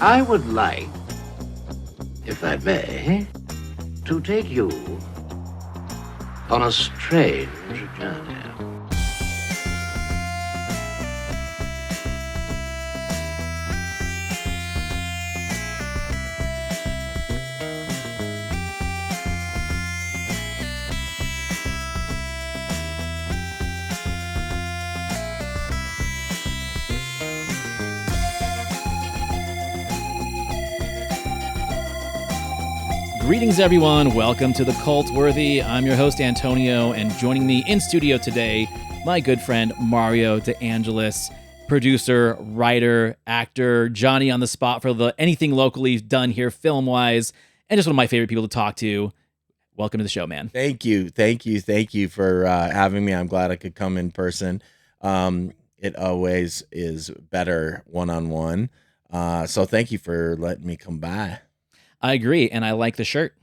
I would like, if I may, to take you on a strange journey. Greetings, everyone. Welcome to the Cultworthy. I'm your host, Antonio, and joining me in studio today, my good friend, Mario DeAngelis, producer, writer, actor, Johnny on the spot for the anything locally done here film-wise, and just one of my favorite people to talk to. Welcome to the show, man. Thank you for having me. I'm glad I could come in person. It always is better one-on-one. So thank you for letting me come by. I agree, and I like the shirt.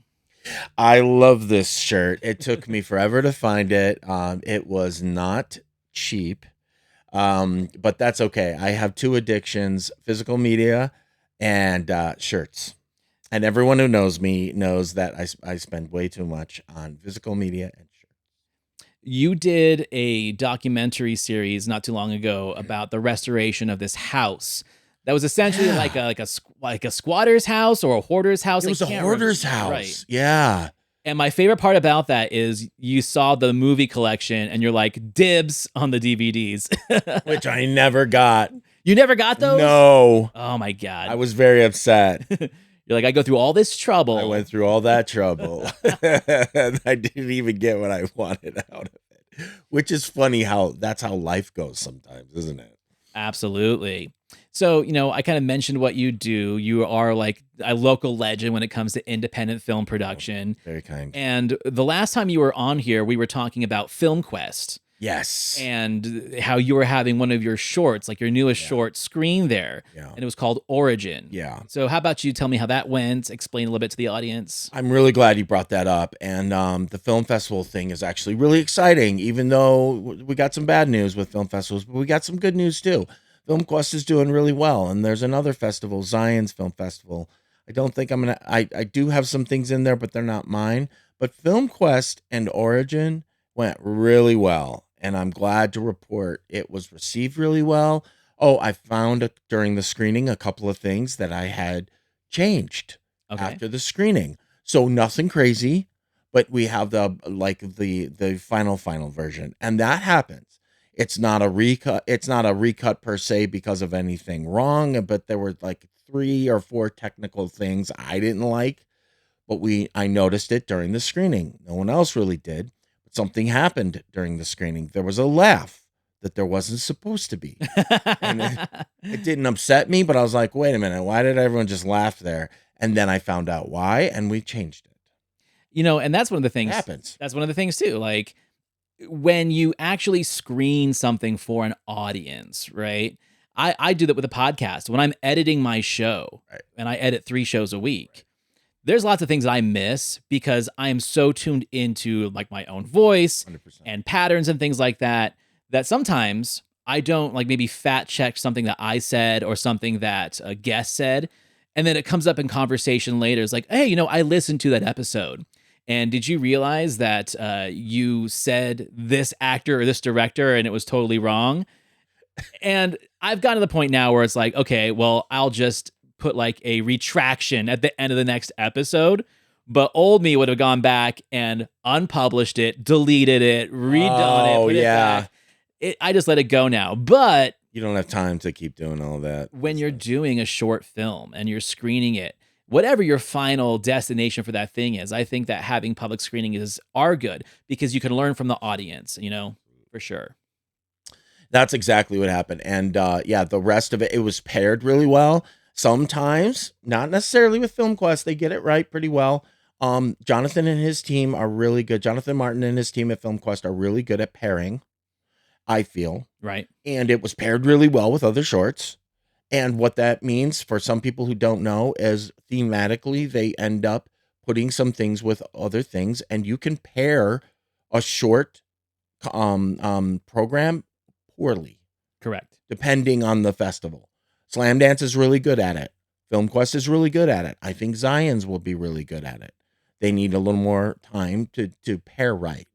I love this shirt. It took me forever to find it. It was not cheap, but that's okay. I have two addictions: physical media and shirts. And everyone who knows me knows that I spend way too much on physical media and shirts. You did a documentary series not too long ago about the restoration of this house. That was essentially like a squatter's house or a hoarder's house. It was a hoarder's house. Right. Yeah. And my favorite part about that is you saw the movie collection and you're like, dibs on the DVDs. Which I never got. You never got those? No. Oh my God. I was very upset. You're like, I go through all this trouble. I went through all that trouble. I didn't even get what I wanted out of it. Which is funny that's how life goes sometimes, isn't it? Absolutely. So, I kind of mentioned what you do. You are like a local legend when it comes to independent film production. Oh, very kind. And the last time you were on here, we were talking about FilmQuest. Yes. And how you were having one of your shorts, like your newest short, screen there. Yeah. And it was called Origin. Yeah. So how about you tell me how that went? Explain a little bit to the audience. I'm really glad you brought that up. And the film festival thing is actually really exciting, even though we got some bad news with film festivals, but we got some good news too. FilmQuest is doing really well. And there's another festival, Zion's Film Festival. I don't think I do have some things in there, but they're not mine. But FilmQuest and Origin went really well. And I'm glad to report it was received really well. Oh, I found during the screening a couple of things that I had changed after the screening. So nothing crazy, but we have the final version. And that happens. It's not a recut. It's not a recut per se because of anything wrong, but there were like 3 or 4 technical things I didn't like, but I noticed it during the screening. No one else really did. Something happened during the screening. There was a laugh that there wasn't supposed to be. And it didn't upset me, but I was like, wait a minute, why did everyone just laugh there? And then I found out why, and we changed it. And that's one of the things. It happens. That's one of the things too. Like when you actually screen something for an audience, right? I do that with a podcast. When I'm editing my show, right, and I edit 3 shows a week, right, there's lots of things I miss because I am so tuned into like my own voice 100%. And patterns and things like that sometimes I don't like maybe fact check something that I said or something that a guest said. And then it comes up in conversation later. It's like, hey, I listened to that episode. And did you realize that you said this actor or this director and it was totally wrong? And I've gotten to the point now where it's like, okay, well, I'll just put like a retraction at the end of the next episode, but old me would have gone back and unpublished it, deleted it, redone it, put it back. I just let it go now. But you don't have time to keep doing all that. When you're doing a short film and you're screening it, whatever your final destination for that thing is, I think that having public screening are good because you can learn from the audience, for sure. That's exactly what happened. And the rest of it was paired really well. Sometimes, not necessarily with FilmQuest, they get it right pretty well. Jonathan and his team are really good. Jonathan Martin and his team at FilmQuest are really good at pairing, I feel. Right. And it was paired really well with other shorts. And what that means for some people who don't know is thematically, they end up putting some things with other things. And you can pair a short program poorly. Correct. Depending on the festival. Slam Dance is really good at it. Film Quest is really good at it. I think Zion's will be really good at it. They need a little more time to pair right.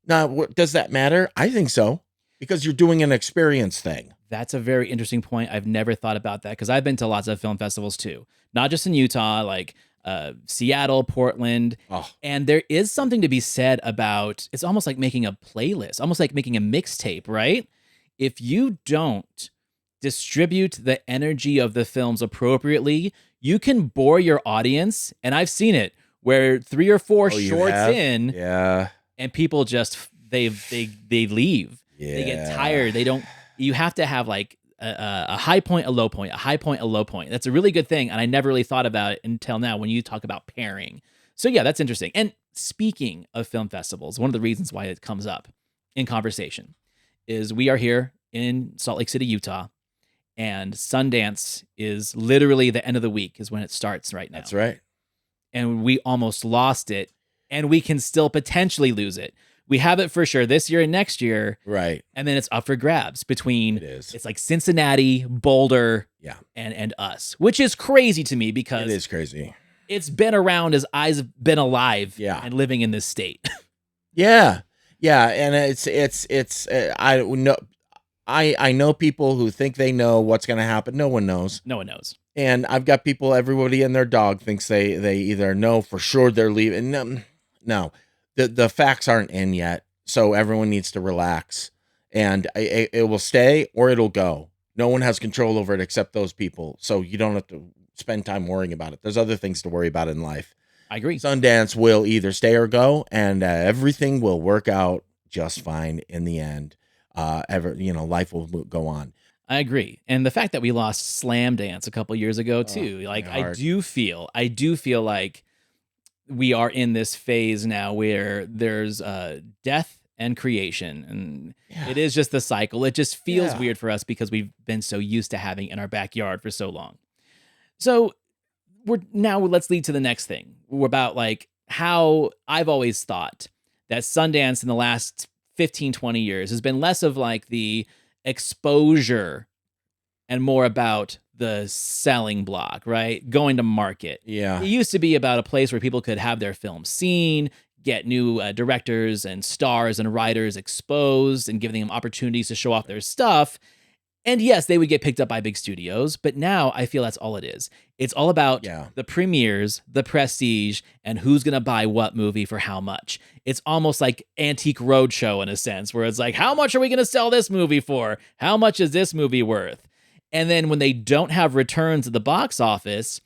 Now, does that matter? I think so, because you're doing an experience thing. That's a very interesting point. I've never thought about that because I've been to lots of film festivals too, not just in Utah, like Seattle, Portland. Oh, And there is something to be said about it's almost like making a playlist, almost like making a mixtape, right? If you don't distribute the energy of the films appropriately, you can bore your audience. And I've seen it where 3 or 4 you shorts have? in, Yeah. and people just they leave. They get tired. They don't. You have to have like a high point, a low point, a high point, a low point. That's a really good thing, and I never really thought about it until now when you talk about pairing. So yeah, that's interesting. And speaking of film festivals, one of the reasons why it comes up in conversation is we are here in Salt Lake City, Utah, and Sundance is literally the end of the week is when it starts right now. That's right. And we almost lost it, and we can still potentially lose it. We have it for sure this year and next year. Right. And then it's up for grabs between It is. It's like Cincinnati, Boulder, Yeah. and us, which is crazy to me because It is crazy. it's been around as I've been alive Yeah. and living in this state. Yeah. Yeah. And I know people who think they know what's going to happen. No one knows. No one knows. And I've got people, everybody and their dog thinks they either know for sure they're leaving. No, the facts aren't in yet. So everyone needs to relax, and it will stay or it'll go. No one has control over it except those people. So you don't have to spend time worrying about it. There's other things to worry about in life. I agree. Sundance will either stay or go, and everything will work out just fine in the end. Life will go on. I agree. And the fact that we lost Slam Dance a couple years ago too, like I do feel like we are in this phase now where there's death and creation, and it is just the cycle. It just feels weird for us because we've been so used to having in our backyard for so long. So let's lead to the next thing. We're about like how I've always thought that Sundance in the last 15, 20 years has been less of like the exposure and more about the selling block, right? Going to market. Yeah. It used to be about a place where people could have their film seen, get new directors and stars and writers exposed and giving them opportunities to show off their stuff. And yes, they would get picked up by big studios, but now I feel that's all it is. It's all about the premieres, the prestige, and who's going to buy what movie for how much. It's almost like Antique Roadshow in a sense, where it's like, how much are we going to sell this movie for? How much is this movie worth? And then when they don't have returns at the box office,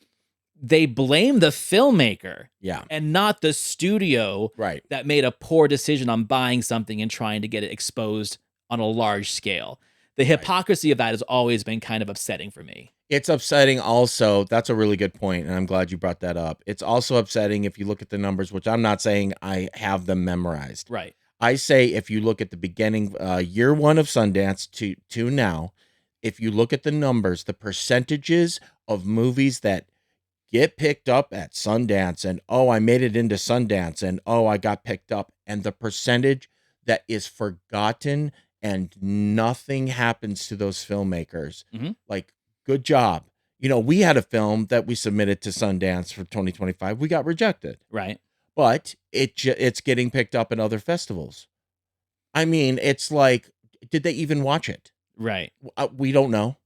they blame the filmmaker and not the studio that made a poor decision on buying something and trying to get it exposed on a large scale. The hypocrisy of that has always been kind of upsetting for me. It's upsetting also. That's a really good point, and I'm glad you brought that up. It's also upsetting if you look at the numbers, which I'm not saying I have them memorized. Right. I say if you look at the beginning, year one of Sundance to now, if you look at the numbers, the percentages of movies that get picked up at Sundance and, oh, I made it into Sundance and, oh, I got picked up, and the percentage that is forgotten and nothing happens to those filmmakers. Like, good job. You know, we had a film that we submitted to Sundance for 2025. We got rejected. Right. But it's getting picked up in other festivals. I mean, it's like, did they even watch it? Right. We don't know.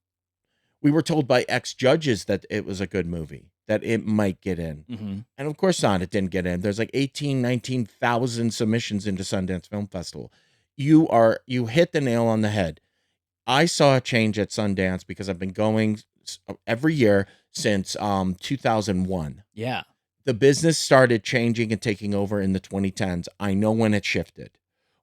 We were told by ex-judges that it was a good movie, that it might get in. And of course not, it didn't get in. There's like 19,000 submissions into Sundance Film Festival. You hit the nail on the head. I saw a change at Sundance because I've been going every year since 2001. Yeah. The business started changing and taking over in the 2010s. I know when it shifted,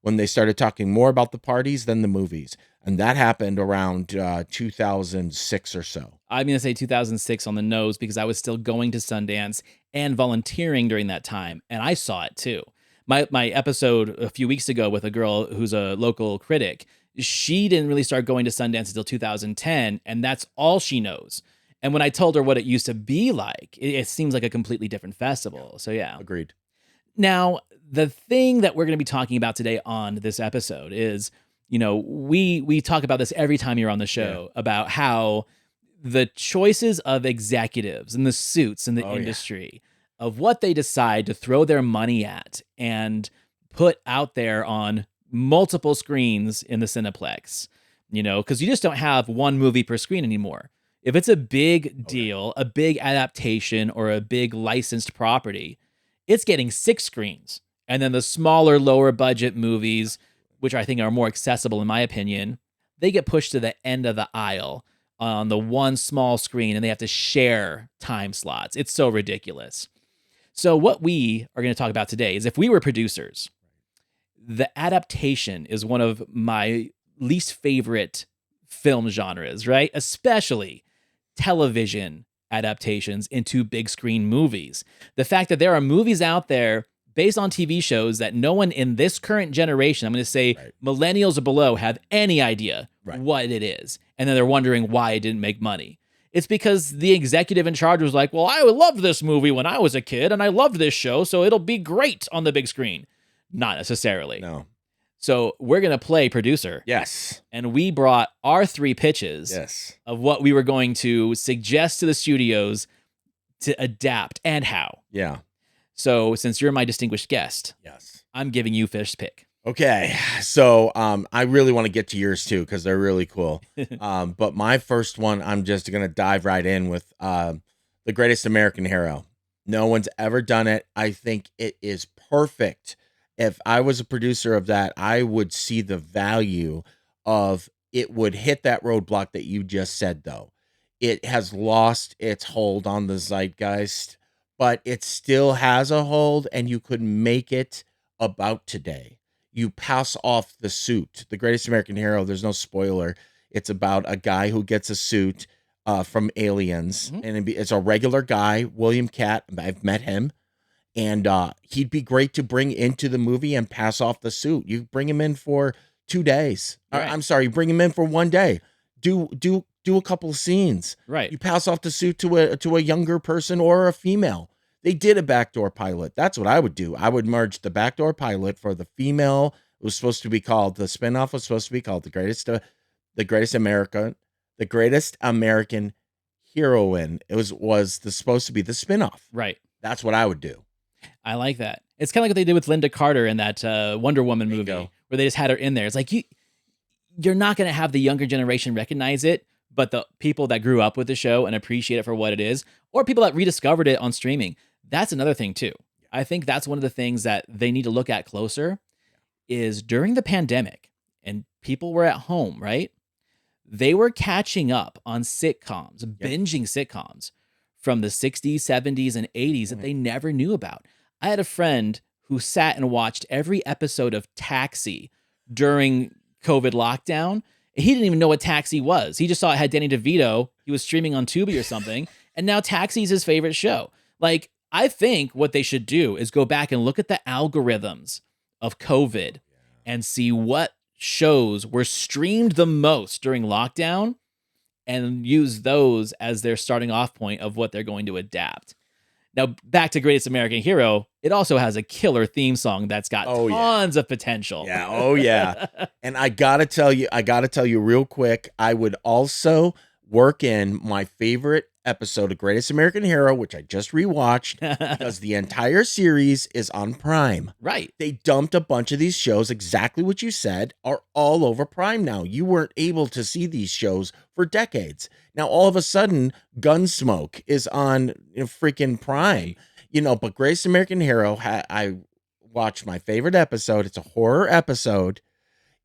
when they started talking more about the parties than the movies. And that happened around 2006 or so. I'm going to say 2006 on the nose because I was still going to Sundance and volunteering during that time. And I saw it too. My episode a few weeks ago with a girl who's a local critic, she didn't really start going to Sundance until 2010, and that's all she knows. And when I told her what it used to be like, it seems like a completely different festival. So yeah. Agreed. Now, the thing that we're going to be talking about today on this episode is, you know, we talk about this every time you're on the show about how the choices of executives and the suits in the industry of what they decide to throw their money at and put out there on multiple screens in the Cineplex, because you just don't have one movie per screen anymore. If it's a big deal, a big adaptation, or a big licensed property, it's getting 6 screens. And then the smaller, lower budget movies, which I think are more accessible in my opinion, they get pushed to the end of the aisle on the one small screen, and they have to share time slots. It's so ridiculous. So what we are going to talk about today is if we were producers, the adaptation is one of my least favorite film genres, right? Especially television adaptations into big screen movies. The fact that there are movies out there based on TV shows that no one in this current generation, I'm going to say millennials or below, have any idea what it is. And then they're wondering why it didn't make money. It's because the executive in charge was like, well, I loved this movie when I was a kid and I loved this show, so it'll be great on the big screen. Not necessarily. No. So we're going to play producer. Yes. And we brought our 3 pitches of what we were going to suggest to the studios to adapt and how. Yeah. So since you're my distinguished guest, I'm giving you first pick. Okay. So I really want to get to yours too, because they're really cool. But my first one, I'm just going to dive right in with The Greatest American Hero. No one's ever done it. I think it is perfect. If I was a producer of that, I would see the value of it would hit that roadblock that you just said, though. It has lost its hold on the zeitgeist, but it still has a hold, and you could make it about today. You pass off the suit. The Greatest American Hero, there's no spoiler. It's about a guy who gets a suit from aliens, and it's a regular guy, William Catt. I've met him. And he'd be great to bring into the movie and pass off the suit. You bring him in for 2 days. Right. I'm sorry, bring him in for 1 day. Do a couple of scenes. Right. You pass off the suit to a younger person or a female. They did a backdoor pilot. That's what I would do. I would merge the backdoor pilot for the female. It was supposed to be called, the spinoff was supposed to be called the greatest American heroine. It was supposed to be the spinoff. Right. That's what I would do. I like that. It's kind of like what they did with Linda Carter in that Wonder Woman movie, where they just had her in there. It's like you're not going to have the younger generation recognize it, but the people that grew up with the show and appreciate it for what it is, or people that rediscovered it on streaming, that's another thing too. I think that's one of the things that they need to look at closer is during the pandemic and people were at home, right? They were catching up on sitcoms, binging sitcoms from the 60s, 70s, and 80s that they never knew about. I had a friend who sat and watched every episode of Taxi during COVID lockdown. He didn't even know what Taxi was. He just saw it had Danny DeVito. He was streaming on Tubi or something. And now Taxi's his favorite show. Like, I think what they should do is go back and look at the algorithms of COVID and see what shows were streamed the most during lockdown and use those as their starting off point of what they're going to adapt. Now, back to Greatest American Hero, it also has a killer theme song that's got tons of potential. Yeah, oh yeah. And I gotta tell you real quick, I would also work in my favorite episode of Greatest American Hero, which I just rewatched, because the entire series is on Prime. Right. They dumped a bunch of these shows, exactly what you said, are all over Prime now. You weren't able to see these shows for decades. Now, all of a sudden, Gunsmoke is on freaking Prime. But Greatest American Hero, I watched my favorite episode. It's a horror episode.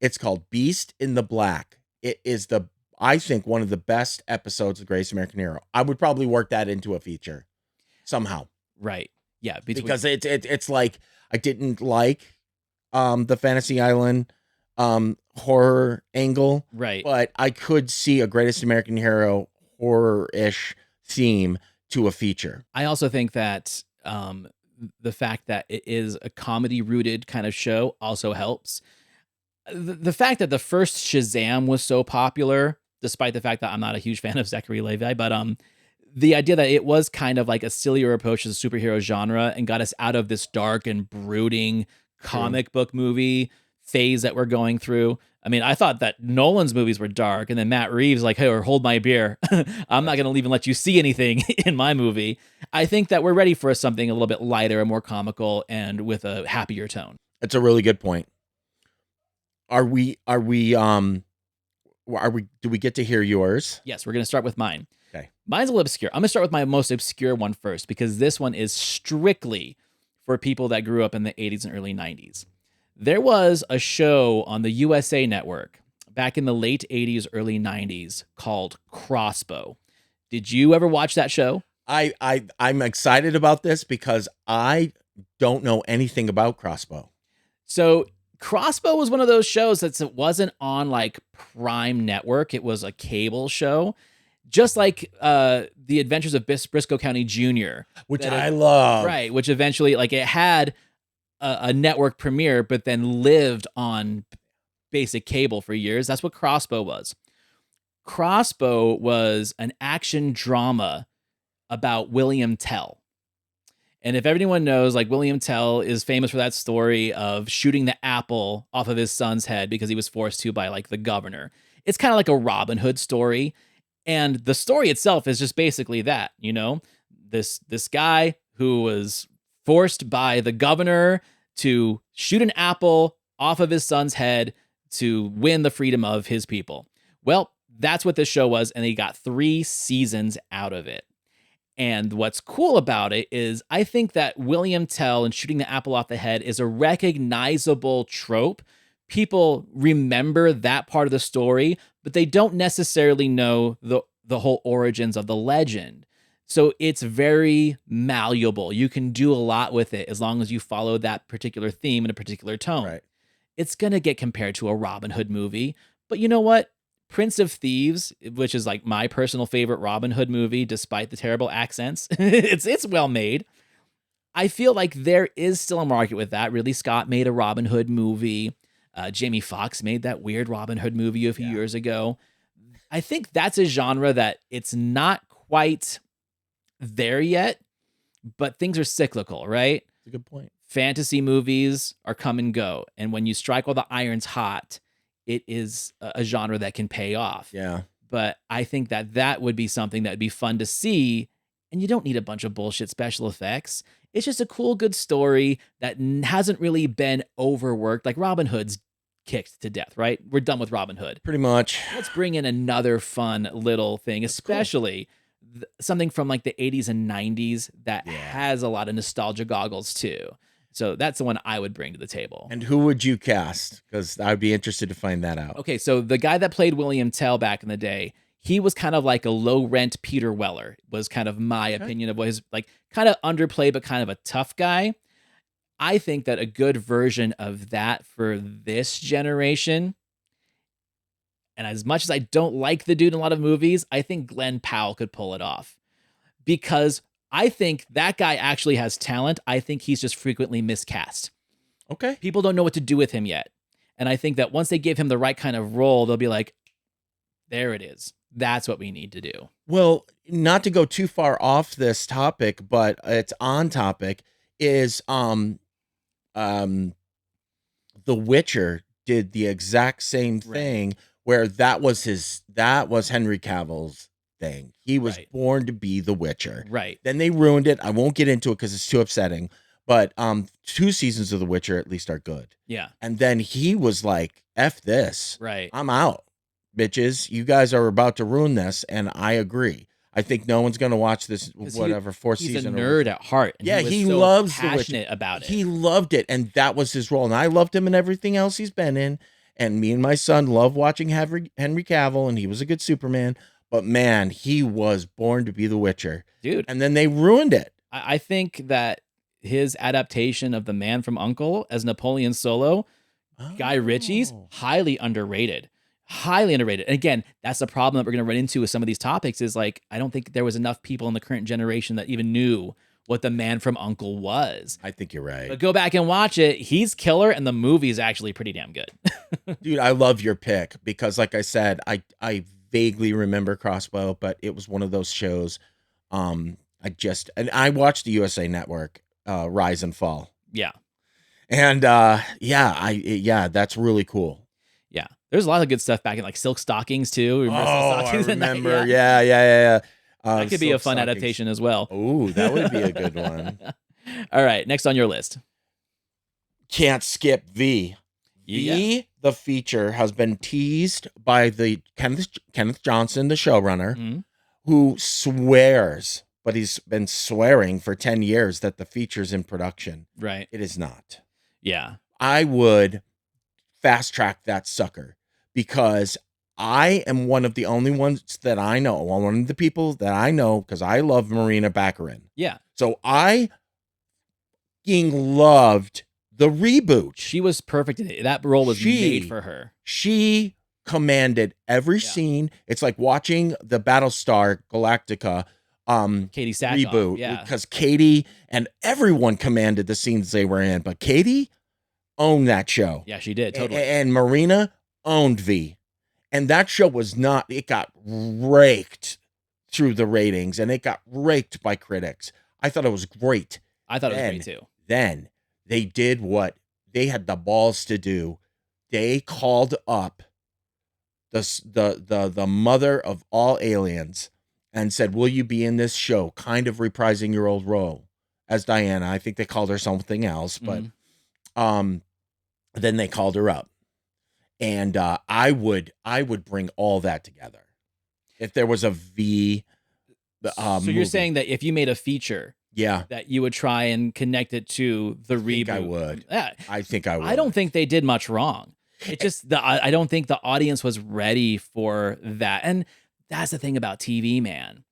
It's called Beast in the Black. It is I think one of the best episodes of Greatest American Hero. I would probably work that into a feature somehow. Right. Yeah. Because it's like, I didn't like the Fantasy Island horror angle. Right. But I could see a Greatest American Hero horror-ish theme to a feature. I also think that the fact that it is a comedy-rooted kind of show also helps. The fact that the first Shazam was so popular, despite the fact that I'm not a huge fan of Zachary Levi, but the idea that it was kind of like a sillier approach to the superhero genre and got us out of this dark and brooding comic book movie phase that we're going through. I mean, I thought that Nolan's movies were dark, and then Matt Reeves like, hey, or hold my beer. I'm not going to even let you see anything in my movie. I think that we're ready for something a little bit lighter and more comical and with a happier tone. It's a really good point. Do we get to hear yours? Yes, we're going to start with mine. Okay. Mine's a little obscure. I'm going to start with my most obscure one first, because this one is strictly for people that grew up in the 80s and early 90s. There was a show on the USA Network back in the late 80s, early 90s called Crossbow. Did you ever watch that show? I'm excited about this because I don't know anything about Crossbow. So Crossbow was one of those shows that it wasn't on like Prime Network. It was a cable show, just like The Adventures of Briscoe County Jr., which I love. Right, which eventually, like, it had a network premiere, but then lived on basic cable for years. That's what Crossbow was. Crossbow was an action drama about William Tell. And if everyone knows, like, William Tell is famous for that story of shooting the apple off of his son's head because he was forced to by, like, the governor. It's kind of like a Robin Hood story. And the story itself is just basically that, you know, this guy who was forced by the governor to shoot an apple off of his son's head to win the freedom of his people. Well, that's what this show was, and he got 3 seasons out of it. And what's cool about it is I think that William Tell and shooting the apple off the head is a recognizable trope. People remember that part of the story, but they don't necessarily know the whole origins of the legend. So it's very malleable. You can do a lot with it as long as you follow that particular theme in a particular tone. Right. It's going to get compared to a Robin Hood movie. But you know what? Prince of Thieves, which is like my personal favorite Robin Hood movie, despite the terrible accents, it's well made. I feel like there is still a market with that. Ridley Scott made a Robin Hood movie. Jamie Foxx made that weird Robin Hood movie a few years ago. I think that's a genre that it's not quite there yet, but things are cyclical, right? That's a good point. Fantasy movies are come and go. And when you strike while the iron's hot, it is a genre that can pay off. Yeah. But I think that would be something that would be fun to see. And you don't need a bunch of bullshit special effects. It's just a cool, good story that hasn't really been overworked. Like Robin Hood's kicked to death, right? We're done with Robin Hood. Pretty much. Let's bring in another fun little thing, especially something from like the 80s and 90s that has a lot of nostalgia goggles too. So that's the one I would bring to the table. And who would you cast? Because I'd be interested to find that out. Okay, so the guy that played William Tell back in the day, he was kind of like a low-rent Peter Weller, was kind of my opinion of what his, like, kind of underplayed, but kind of a tough guy. I think that a good version of that for this generation, and as much as I don't like the dude in a lot of movies, I think Glenn Powell could pull it off. Because I think that guy actually has talent. I think he's just frequently miscast. Okay. People don't know what to do with him yet. And I think that once they give him the right kind of role, they'll be like, there it is. That's what we need to do. Well, not to go too far off this topic, but it's on topic, is The Witcher did the exact same thing where that was Henry Cavill's thing. He was born to be the Witcher. Right. Then they ruined it. I won't get into it because it's too upsetting. But 2 seasons of The Witcher at least are good. Yeah. And then he was like, F this. Right. I'm out. Bitches, you guys are about to ruin this, and I agree. I think no one's going to watch this, whatever, 4th season. He's a nerd at heart. And yeah, he loves passionate about it. He loved it, and that was his role. And I loved him in everything else he's been in. And me and my son love watching Henry Cavill, and he was a good Superman. But man, he was born to be the Witcher. Dude. And then they ruined it. I think that his adaptation of The Man from U.N.C.L.E. as Napoleon Solo, Guy Ritchie's, highly underrated. Highly underrated. And again, that's the problem that we're going to run into with some of these topics is like, I don't think there was enough people in the current generation that even knew what The Man from U.N.C.L.E. was. I think you're right. But go back and watch it. He's killer, and the movie's actually pretty damn good. Dude, I love your pick because, like I said, I vaguely remember Crossbow, but it was one of those shows. And I watched the USA Network, Rise and Fall. Yeah. And yeah, that's really cool. Yeah. There's a lot of good stuff back in like Silk Stockings too. Remember Silk Oh, I Stockings and that? remember. Yeah. Yeah. That could be a Silk fun Stockings. adaptation as well. Oh, that would be a good one. All right. Next on your list. Can't skip V. Yeah. V, the feature, has been teased by the Kenneth Johnson, the showrunner, Mhm. who swears, but he's been swearing for 10 years that the feature's in production. Right. It is not. Yeah. I would fast track that sucker because I am one of the only ones that I know, one of the people that I know, because I love Marina Baccarin. Yeah. So I fucking loved the reboot. She was perfect in it. That role was made for her. She commanded every Yeah. scene. It's like watching the Battlestar Galactica Katie Sackhoff, reboot, yeah. because Katie and everyone commanded the scenes they were in, but Katie owned that show. Yeah, she did. Totally. And Marina owned V. And that show was not, it got raked through the ratings and it got raked by critics. I thought it was great. I thought it was great too. Then they did what they had the balls to do. They called up the mother of all aliens and said, "Will you be in this show?" Kind of reprising your old role as Diana. I think they called her something else, but then they called her up. And I would bring all that together if there was a V. So you're saying that if you made a feature, yeah, that you would try and connect it to the reboot? I would. Yeah. I think I would. I don't think they did much wrong. It just I don't think the audience was ready for that. And that's the thing about TV, man,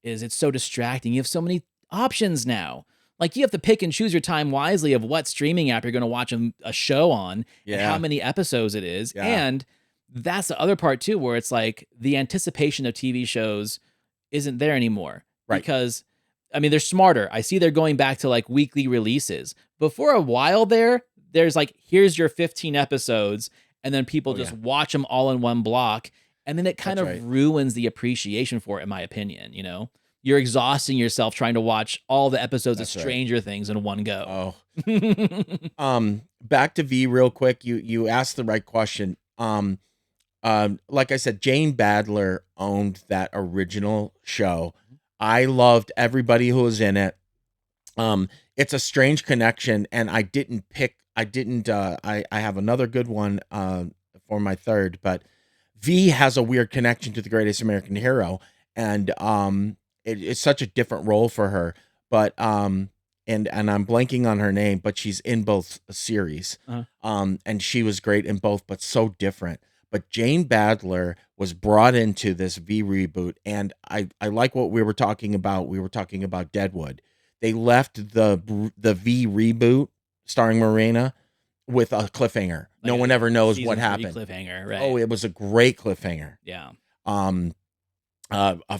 is it's so distracting. You have so many options now. Like you have to pick and choose your time wisely of what streaming app you're going to watch a show on and how many episodes it is. Yeah. And that's the other part too, where it's like the anticipation of TV shows isn't there anymore. Right. Because I mean, they're smarter. I see they're going back to like weekly releases. But for a while there's like, here's your 15 episodes. And then people just watch them all in one block. And then it kind of ruins the appreciation for it, in my opinion, you know? You're exhausting yourself trying to watch all the episodes of Stranger Things in one go. Oh. Back to V real quick. You asked the right question. Like I said, Jane Badler owned that original show. I loved everybody who was in it. It's a strange connection, and I have another good one for my third, but V has a weird connection to The Greatest American Hero, and it's such a different role for her. But and I'm blanking on her name, but she's in both series. And she was great in both, but so different. But Jane Badler was brought into this V reboot, and I like what we were talking about. We were talking about Deadwood. They left the V reboot starring Marina with a cliffhanger. Like no one ever knows what happened. Cliffhanger, right? Oh, it was a great cliffhanger. Yeah.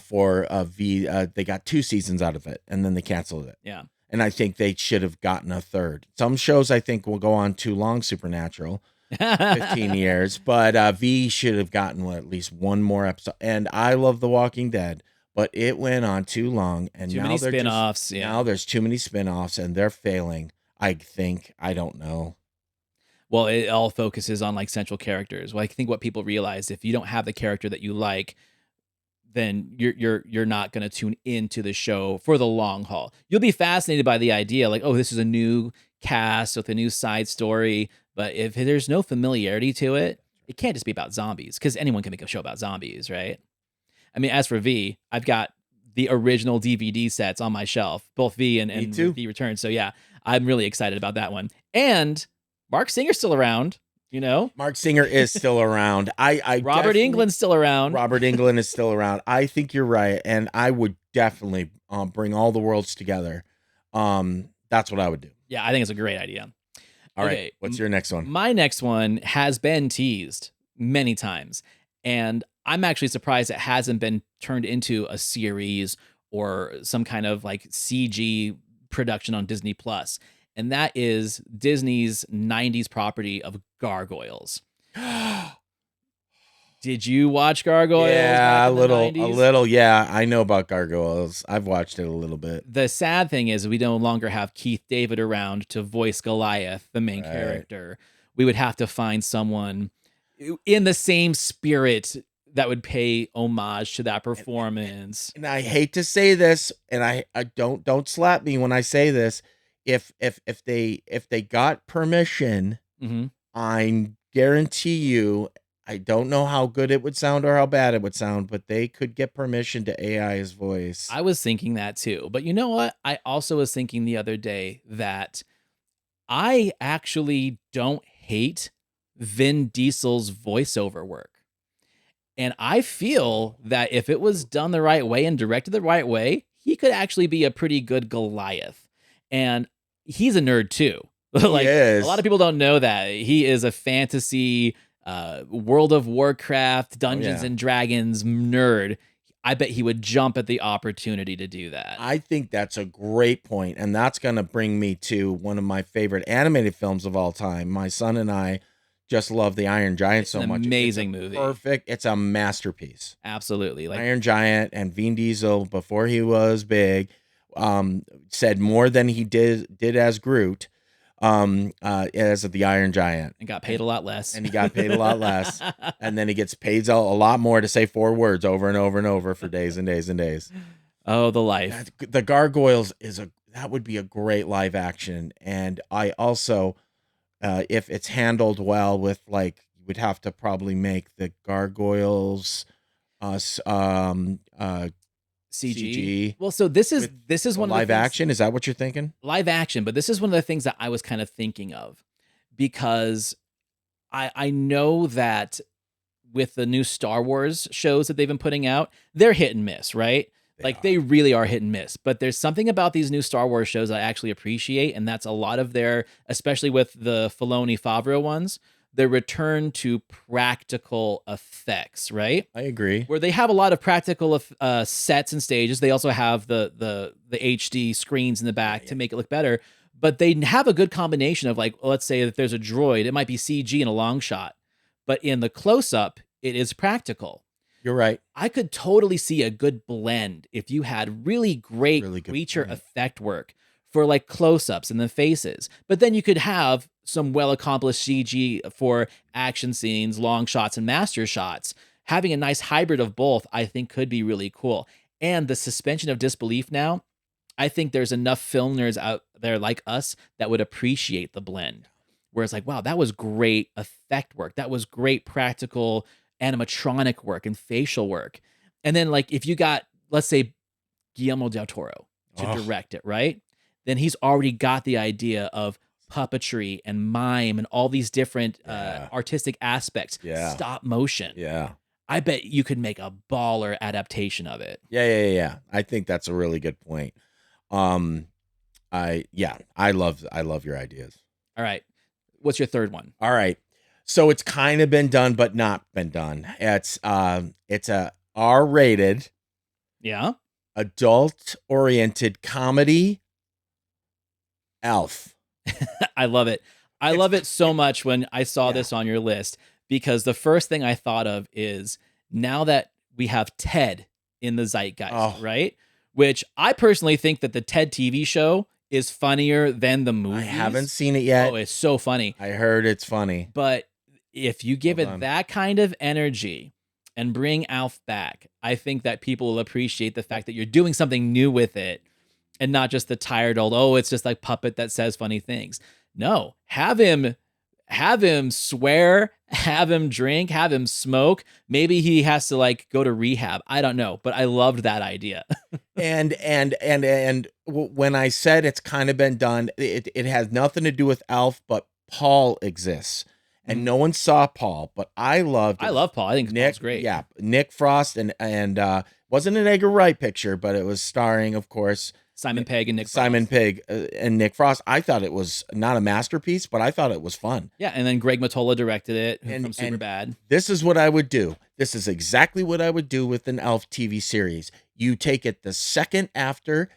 For V, they got 2 seasons out of it, and then they canceled it. Yeah. And I think they should have gotten a third. Some shows I think will go on too long. Supernatural, 15 years, but V should have gotten at least one more episode. And I love The Walking Dead, but it went on too long, and too now many they're spin-offs. Now there's too many spin-offs, and they're failing. I think. I don't know. Well, it all focuses on like central characters. Well, I think what people realize, if you don't have the character that you like, then you're not going to tune into the show for the long haul. You'll be fascinated by the idea, like, oh, this is a new cast with a new side story. But if there's no familiarity to it, it can't just be about zombies, because anyone can make a show about zombies, right? I mean, as for V, I've got the original DVD sets on my shelf, both V and V Return. So yeah, I'm really excited about that one. And Mark Singer's still around. You know, Mark Singer is still around. Robert Englund's still around. Robert Englund is still around. I think you're right, and I would definitely bring all the worlds together. That's what I would do. Yeah, I think it's a great idea. All right, what's your next one? My next one has been teased many times, and I'm actually surprised it hasn't been turned into a series or some kind of like CG production on Disney Plus. And that is Disney's 90s property of Gargoyles. Did you watch Gargoyles? Yeah, back a in the little, 90s? yeah. I know about Gargoyles. I've watched it a little bit. The sad thing is we no longer have Keith David around to voice Goliath, the main Right. character. We would have to find someone in the same spirit that would pay homage to that performance. And I hate to say this, and I don't slap me when I say this. If they got permission, Mhm. I guarantee you, I don't know how good it would sound or how bad it would sound, but they could get permission to AI his voice. I was thinking that too. But you know what? I also was thinking the other day that I actually don't hate Vin Diesel's voiceover work. And I feel that if it was done the right way and directed the right way, he could actually be a pretty good Goliath. And he's a nerd too. Like a lot Yes. of people don't know that. He is a fantasy World of Warcraft, Dungeons yeah. and Dragons nerd. I bet he would jump at the opportunity to do that. I think that's a great point, and that's going to bring me to one of my favorite animated films of all time. My son and I just love The Iron Giant so an much. amazing It's a movie. Perfect. It's a masterpiece. Absolutely. Like Iron Giant and Vin Diesel, before he was big, said more than he did as Groot, as the Iron Giant, and got paid a lot less. and he got paid a lot less, and then he gets paid a lot more to say 4 words over and over and over for days and days and days. Oh, the life. The Gargoyles that would be a great live action, and I also, if it's handled well with you would have to probably make the Gargoyles, CG. Well, so this is one of the live things, action. Is that what you're thinking? live action, but this is one of the things that I was kind of thinking of because I know that with the new Star Wars shows that they've been putting out, they're hit and miss, right? They really are hit and miss. But there's something about these new Star Wars shows I actually appreciate, and that's a lot of their, especially with the Filoni Favreau ones, their return to practical effects, right? I agree. Where they have a lot of practical sets and stages. They also have the HD screens in the back to make it look better. But they have a good combination of let's say that there's a droid, it might be CG in a long shot, but in the close up, it is practical. You're right. I could totally see a good blend if you had really great Really good creature point. effect work for close ups and the faces, but then you could have some well accomplished CG for action scenes, long shots, and master shots. Having a nice hybrid of both, I think, could be really cool. And the suspension of disbelief now, I think there's enough film nerds out there like us that would appreciate the blend. Where it's wow, that was great effect work. That was great practical animatronic work and facial work. And then if you got, let's say, Guillermo del Toro to direct it, right? Then he's already got the idea of puppetry and mime and all these different artistic aspects, stop motion. Yeah. I bet you could make a baller adaptation of it. Yeah. I think that's a really good point. I love your ideas. All right. What's your third one? All right. So it's kind of been done, but not been done. It's a R-rated, adult-oriented comedy, Elf. I love it. I love it so much when I saw this on your list, because the first thing I thought of is now that we have Ted in the zeitgeist, right? Which I personally think that the Ted TV show is funnier than the movie. I haven't seen it yet. Oh, it's so funny. I heard it's funny. But if you give it that kind of energy and bring Alf back, I think that people will appreciate the fact that you're doing something new with it and not just the tired old, it's just puppet that says funny things. No, have him swear, have him drink, have him smoke. Maybe he has to go to rehab. I don't know, but I loved that idea. and when I said it's kind of been done, it has nothing to do with Alf, but Paul exists. And no one saw Paul, but I love Paul. I think Paul's great. Yeah, Nick Frost and wasn't an Edgar Wright picture, but it was starring, of course, Simon Pegg and Nick Frost. Simon Pegg and Nick Frost. I thought it was not a masterpiece, but I thought it was fun. Yeah, and then Greg Mottola directed it from Superbad. This is what I would do. This is exactly what I would do with an Elf TV series. You take it the second after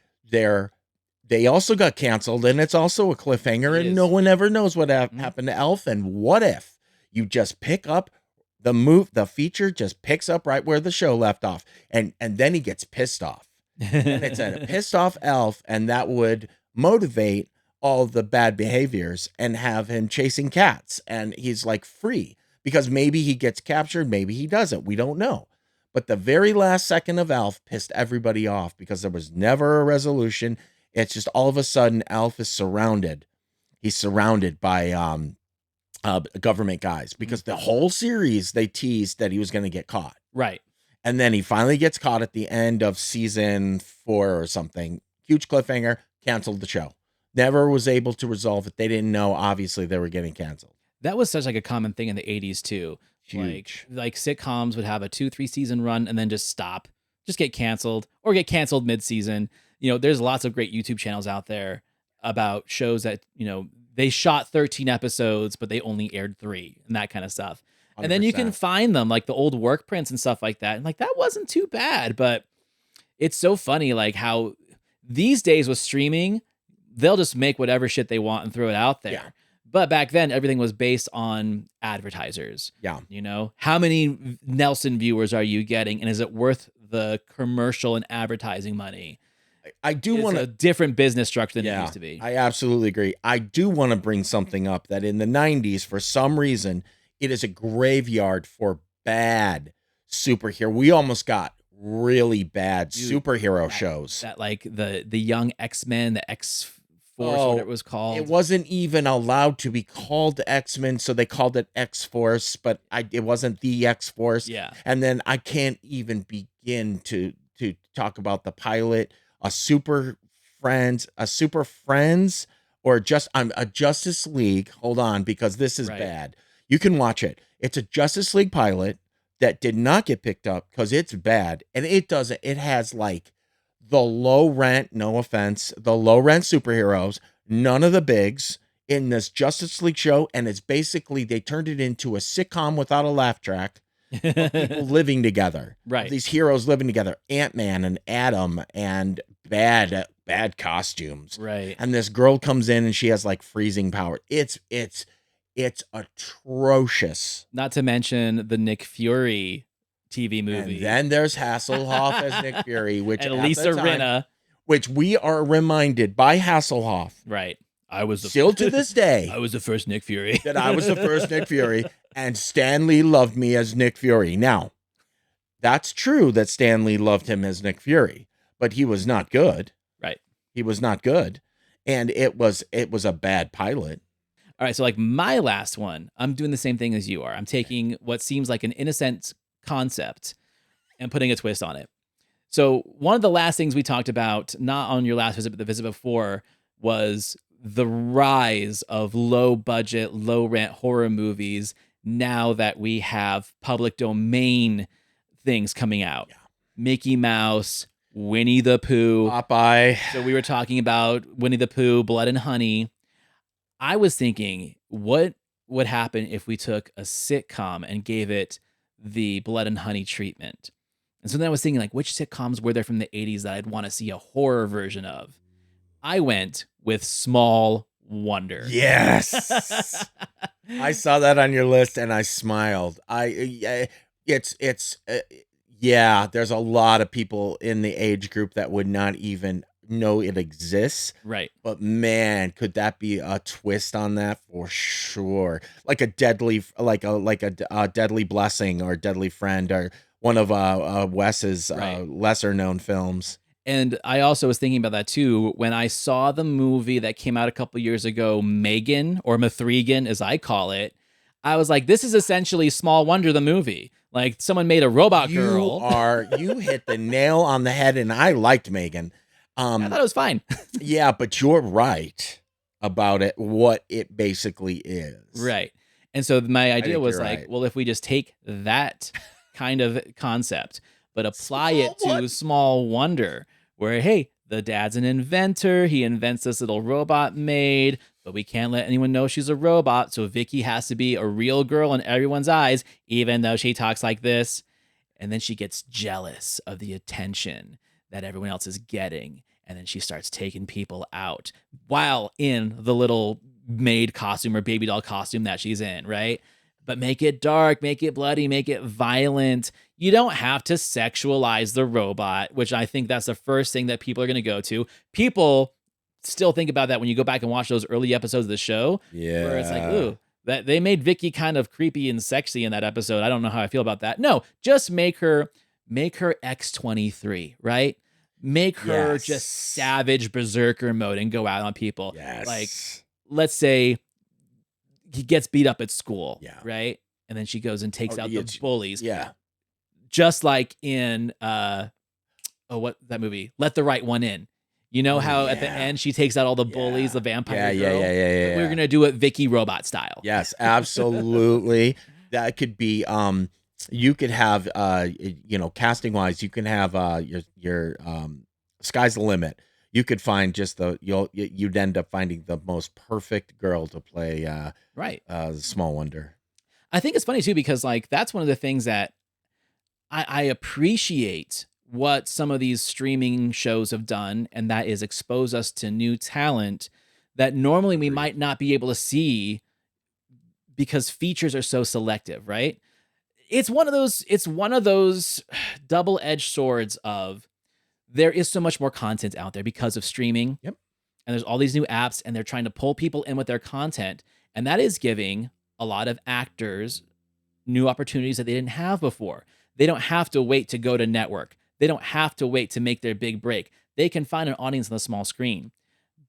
they also got canceled, and it's also a cliffhanger, and no one ever knows what happened to Elf. And what if you just pick up The feature just picks up right where the show left off, and then he gets pissed off. And it's a pissed off elf, and that would motivate all the bad behaviors and have him chasing cats, and he's like free because maybe he gets captured, maybe he doesn't. We don't know. But the very last second of Elf pissed everybody off because there was never a resolution. It's just all of a sudden Elf is surrounded. He's surrounded by government guys because the whole series they teased that he was going to get caught. Right. And then he finally gets caught at the end of season 4 or something. Huge cliffhanger, canceled the show. Never was able to resolve it. They didn't know, obviously, they were getting canceled. That was such like a common thing in the 80s too. Huge. Like sitcoms would have a 2-3 season run and then just stop, just get canceled or get canceled mid-season. You know, there's lots of great YouTube channels out there about shows that, you know, they shot 13 episodes, but they only aired 3 and that kind of stuff. 100%. And then you can find them like the old work prints and stuff like that. And like, that wasn't too bad, but it's so funny. Like how these days with streaming, they'll just make whatever shit they want and throw it out there. Yeah. But back then, everything was based on advertisers. Yeah. You know, how many Nelson viewers are you getting? And is it worth the commercial and advertising money? I do want a different business structure than it used to be. I absolutely agree. I do want to bring something up that in the 90s, for some reason, it is a graveyard for bad superhero. We almost got really bad superhero shows. That like the young X-Men, the X-Force, whatever it was called. It wasn't even allowed to be called X-Men, so they called it X-Force, but it wasn't the X-Force. Yeah. And then I can't even begin to talk about the pilot, a Super Friends, or just a Justice League. Hold on, because this is bad. You can watch it. It's a Justice League pilot that did not get picked up because it's bad. And it has like the low rent, no offense, the low rent superheroes, none of the bigs in this Justice League show. And it's basically, they turned it into a sitcom without a laugh track of people living together. Right. These heroes living together, Ant-Man and Atom, and bad costumes. Right. And this girl comes in and she has like freezing power. It's atrocious. Not to mention the Nick Fury TV movie. And then there's Hasselhoff as Nick Fury, which and Lisa Rinna, which we are reminded by Hasselhoff. Right. I was still to this day. I was the first Nick Fury. That I was the first Nick Fury, and Stan Lee loved me as Nick Fury. Now, that's true that Stan Lee loved him as Nick Fury, but he was not good. Right. He was not good, and it was a bad pilot. All right, so like my last one, I'm doing the same thing as you are. I'm taking what seems like an innocent concept and putting a twist on it. So one of the last things we talked about, not on your last visit, but the visit before, was the rise of low budget, low rent horror movies now that we have public domain things coming out. Yeah. Mickey Mouse, Winnie the Pooh. Popeye. So we were talking about Winnie the Pooh, Blood and Honey. I was thinking, what would happen if we took a sitcom and gave it the Blood and Honey treatment? And so then I was thinking, like, which sitcoms were there from the 80s that I'd want to see a horror version of? I went with Small Wonder. Yes. I saw that on your list and I smiled. There's a lot of people in the age group that would not even know it exists. Right. But man, could that be a twist on that for sure? Like a deadly blessing or Deadly Friend or one of Wes's lesser known films. And I also was thinking about that too when I saw the movie that came out a couple years ago, Megan, or Mithrigan as I call it. I was like, this is essentially Small Wonder the movie. Like someone made a robot girl. You hit the nail on the head, and I liked Megan. I thought it was fine. Yeah, but you're right about it, what it basically is. Right. And so my idea was like, right. well, if we just take that kind of concept, but apply it to Small Wonder, where, hey, the dad's an inventor. He invents this little robot maid, but we can't let anyone know she's a robot. So Vicky has to be a real girl in everyone's eyes, even though she talks like this. And then she gets jealous of the attention that everyone else is getting. And then she starts taking people out while in the little maid costume or baby doll costume that she's in, right? but make it dark, make it bloody, make it violent. You don't have to sexualize the robot, which I think that's the first thing that people are going to go to. People still think about that when you go back and watch those early episodes of the show, where it's like, ooh, that they made Vicky kind of creepy and sexy in that episode. I don't know how I feel about that. No, just make her X-23, right? Make her just savage berserker mode and go out on people. Yes. Like, let's say he gets beat up at school, Yeah. right? And then she goes and takes out the bullies. Yeah. Just like in what that movie? Let the Right One In. You know how at the end she takes out all the bullies, the vampire girl? Yeah. We're gonna do it Vicky Robot style. Yes, absolutely. That could be you could have casting wise, you can have your sky's the limit. You could find just you'd end up finding the most perfect girl to play Small Wonder. I think it's funny too, because like that's one of the things that I appreciate what some of these streaming shows have done, and that is expose us to new talent that normally we might not be able to see because features are so selective, right? It's one of those double-edged swords of there is so much more content out there because of streaming. Yep. And there's all these new apps, and they're trying to pull people in with their content, and that is giving a lot of actors new opportunities that they didn't have before. They don't have to wait to go to network. They don't have to wait to make their big break. They can find an audience on the small screen.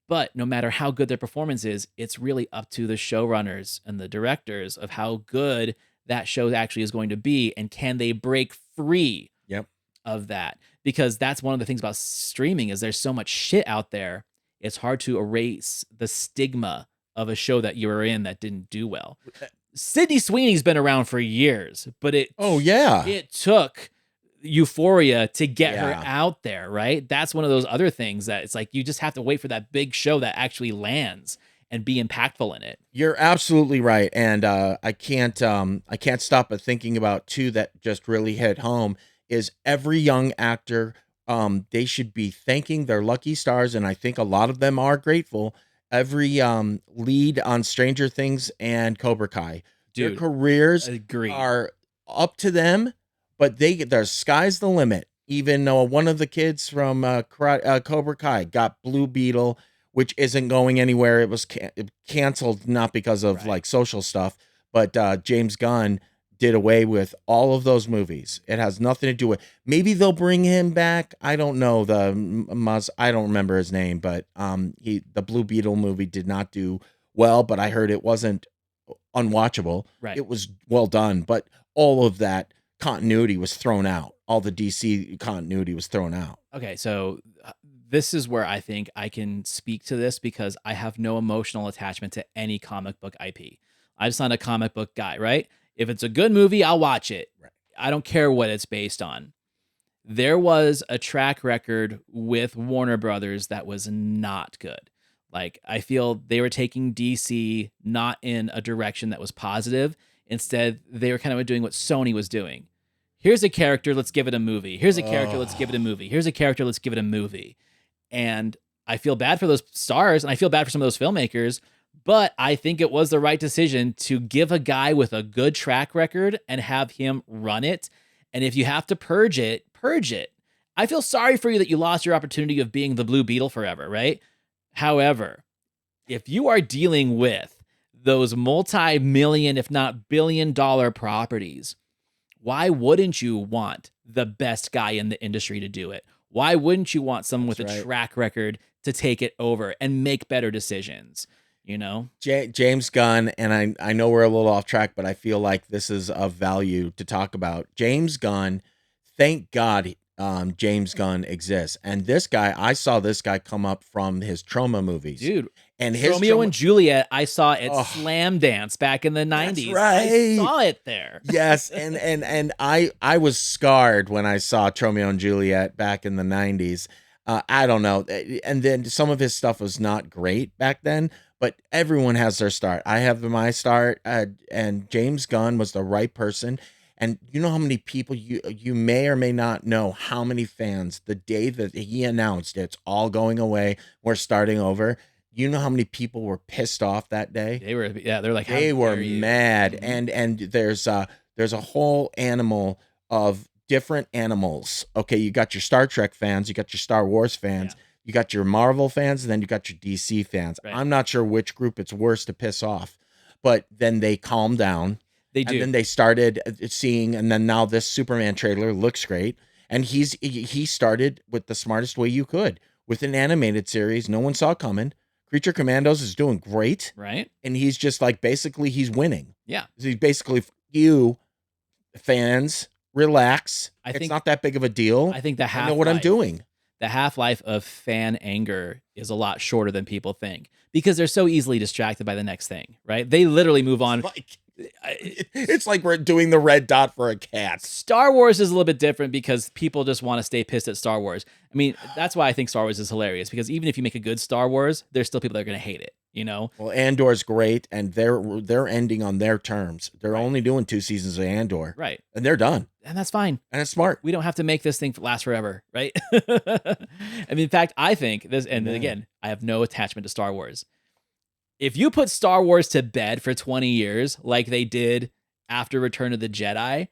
But no matter how good their performance is, it's really up to the showrunners and the directors of how good that show actually is going to be, and can they break free of that? Because that's one of the things about streaming is there's so much shit out there. It's hard to erase the stigma of a show that you were in that didn't do well. Sydney Sweeney's been around for years, but it took Euphoria to get her out there, right? That's one of those other things that it's like you just have to wait for that big show that actually lands and be impactful in it. You're absolutely right, and I can't stop but thinking about two that just really hit home is every young actor. They should be thanking their lucky stars, and I think a lot of them are grateful. Every lead on Stranger Things and Cobra Kai, their careers are up to them, but their sky's the limit. Even though one of the kids from Cobra Kai got Blue Beetle, which isn't going anywhere. It was canceled, not because of like social stuff, but James Gunn did away with all of those movies. It has nothing to do with, maybe they'll bring him back. I don't know. I don't remember his name, but the Blue Beetle movie did not do well, but I heard it wasn't unwatchable. Right. It was well done, but all of that continuity was thrown out. All the DC continuity was thrown out. Okay, so this is where I think I can speak to this because I have no emotional attachment to any comic book IP. I'm just not a comic book guy, right? If it's a good movie, I'll watch it. Right. I don't care what it's based on. There was a track record with Warner Brothers that was not good. Like, I feel they were taking DC not in a direction that was positive. Instead, they were kind of doing what Sony was doing. Here's a character, let's give it a movie. Here's a character, let's give it a movie. Here's a character, let's give it a movie. And I feel bad for those stars, and I feel bad for some of those filmmakers, but I think it was the right decision to give a guy with a good track record and have him run it. And if you have to purge it, purge it. I feel sorry for you that you lost your opportunity of being the Blue Beetle forever, right? However, if you are dealing with those multi-million, if not billion-dollar properties, why wouldn't you want the best guy in the industry to do it? Why wouldn't you want someone with a track record to take it over and make better decisions? You know, James Gunn, and I know we're a little off track, but I feel like this is of value to talk about. James Gunn, thank God James Gunn exists. And this guy, I saw this guy come up from his Trauma movies. Dude, and his Romeo and Juliet, I saw at Slam Dance back in the 90s. Right. I saw it there. Yes, and I was scarred when I saw Romeo and Juliet back in the 90s. I don't know. And then some of his stuff was not great back then, but everyone has their start. I have my start, and James Gunn was the right person. And you know how many people you may or may not know how many fans the day that he announced it's all going away, we're starting over. You know how many people were pissed off that day? They're like, They how were dare you? mad. Mhm. And there's a whole animal of different animals. Okay, you got your Star Trek fans, you got your Star Wars fans, Yeah. you got your Marvel fans, and then you got your DC fans. Right. I'm not sure which group it's worse to piss off, but then they calmed down. They And do. then they started seeing, and then now this Superman trailer looks great. And he started with the smartest way you could with an animated series no one saw coming. Creature Commandos is doing great, Right. and he's just like basically he's winning. Yeah. He's basically you fans relax. I It's think not that big of a deal. I think the I know what I'm doing. the half-life of fan anger is a lot shorter than people think because they're so easily distracted by the next thing, right? They literally move on. It's like we're doing the red dot for a cat. Star Wars is a little bit different because people just want to stay pissed at Star Wars. I mean, that's why I think Star Wars is hilarious because even if you make a good Star Wars, there's still people that are going to hate it, you know? Well, Andor's great, and they're ending on their terms. They're Right. only doing 2 seasons of Andor, Right. and they're done, And that's fine. and it's smart. We don't have to make this thing last forever, right? I mean, in fact, I think this, and Yeah. again, I have no attachment to Star Wars. If you put Star Wars to bed for 20 years, like they did after Return of the Jedi,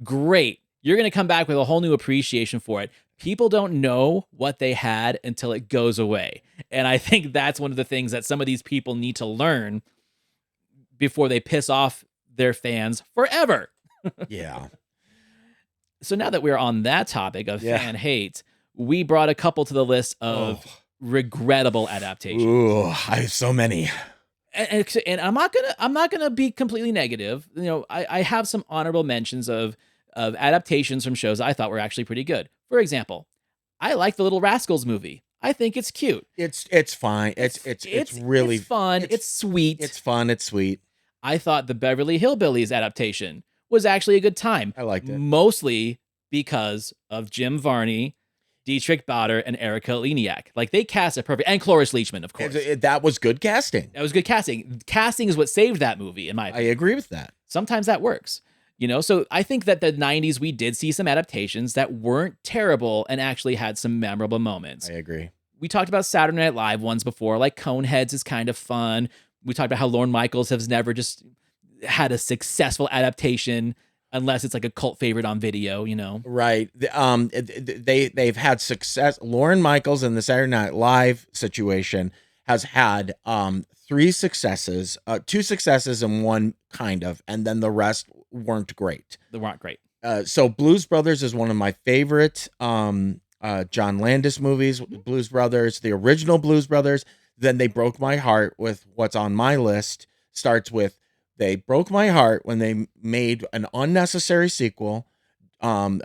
great. You're going to come back with a whole new appreciation for it. People don't know what they had until it goes away. And I think that's one of the things that some of these people need to learn before they piss off their fans forever. Yeah. So now that we're on that topic of Yeah. fan hate, we brought a couple to the list of regrettable adaptations. Ooh, I have so many. And I'm not gonna be completely negative. You know, I have some honorable mentions of adaptations from shows I thought were actually pretty good. For example, I like the Little Rascals movie. I think it's cute. It's fine. It's really fun. It's sweet. It's fun. It's sweet. I thought the Beverly Hillbillies adaptation was actually a good time. I liked it. Mostly because of Jim Varney, Dietrich Bader, and Erica Leniak. Like, they cast it perfect. And Cloris Leachman, of course. That was good casting. That was good casting. Casting is what saved that movie, in my I opinion. agree with that. Sometimes that works. You know, so I think that the 90s, we did see some adaptations that weren't terrible and actually had some memorable moments. I agree. We talked about Saturday Night Live ones before, like Coneheads is kind of fun. We talked about how Lorne Michaels has never just had a successful adaptation unless it's like a cult favorite on video, you know? Right. They've had success. Lorne Michaels in the Saturday Night Live situation has had 3 successes, 2 successes and 1 kind of, and then the rest weren't great. They weren't great. So Blues Brothers is one of my favorite John Landis movies. Blues Brothers, the original Blues Brothers. Then They Broke My Heart with what's on my list. Starts with they broke my heart when they made an unnecessary sequel. John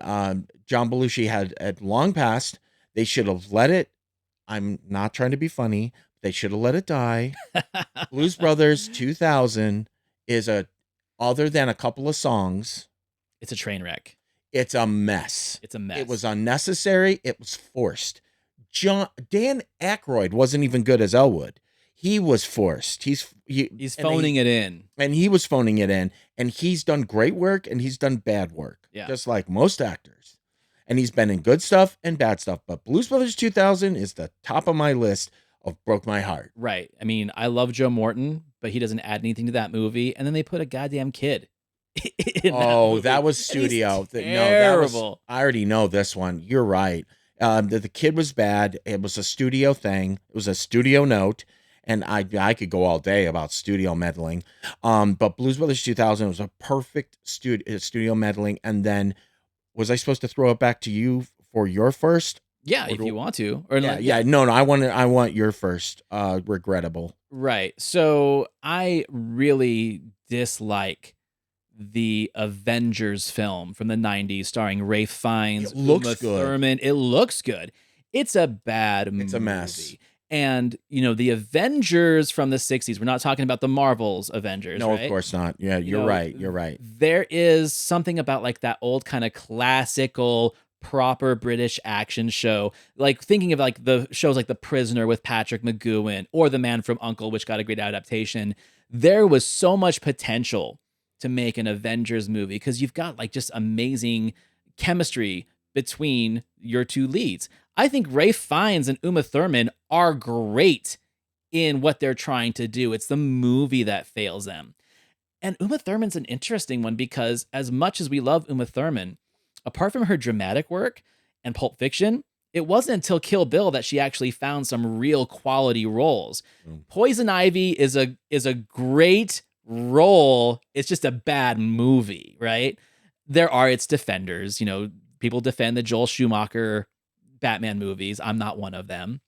Belushi had long passed. They should have let it. I'm not trying to be funny. They should have let it die. Blues Brothers 2000 is other than a couple of songs, It's a train wreck. it's a mess. It's a mess. It was unnecessary. It was forced. Dan Aykroyd wasn't even good as Elwood. He was forced. He's phoning it in. And he was phoning it in. And he's done great work and he's done bad work. Yeah. Just like most actors. And he's been in good stuff and bad stuff. But Blues Brothers 2000 is the top of my list of broke my heart. Right. I mean, I love Joe Morton, but he doesn't add anything to that movie. And then they put a goddamn kid in That was studio. Terrible. I already know this one. You're right. The kid was bad. It was a studio thing. It was a studio note. And I could go all day about studio meddling. But Blues Brothers 2000 was a perfect studio meddling. And then was I supposed to throw it back to you for your first? Yeah, if you want to. Or No, I want your first regrettable. Right. So I really dislike the Avengers film from the 90s starring Ralph Fiennes, It looks Uma good. Thurman. It looks good. It's a bad movie. It's a mess. And, you know, the Avengers from the 60s, we're not talking about the Marvel's Avengers, No, right? of course not. Yeah, you're right. You're right. There is something about like that old kind of classical, proper British action show. Like thinking of like the shows like The Prisoner with Patrick McGowan or The Man from U.N.C.L.E., which got a great adaptation. There was so much potential to make an Avengers movie because you've got like just amazing chemistry between your two leads. I think Ralph Fiennes and Uma Thurman are great in what they're trying to do. It's the movie that fails them. And Uma Thurman's an interesting one because as much as we love Uma Thurman, apart from her dramatic work and Pulp Fiction, it wasn't until Kill Bill that she actually found some real quality roles. Poison Ivy is a great role. It's just a bad movie, right? There are its defenders. You know, people defend the Joel Schumacher Batman movies. I'm not one of them.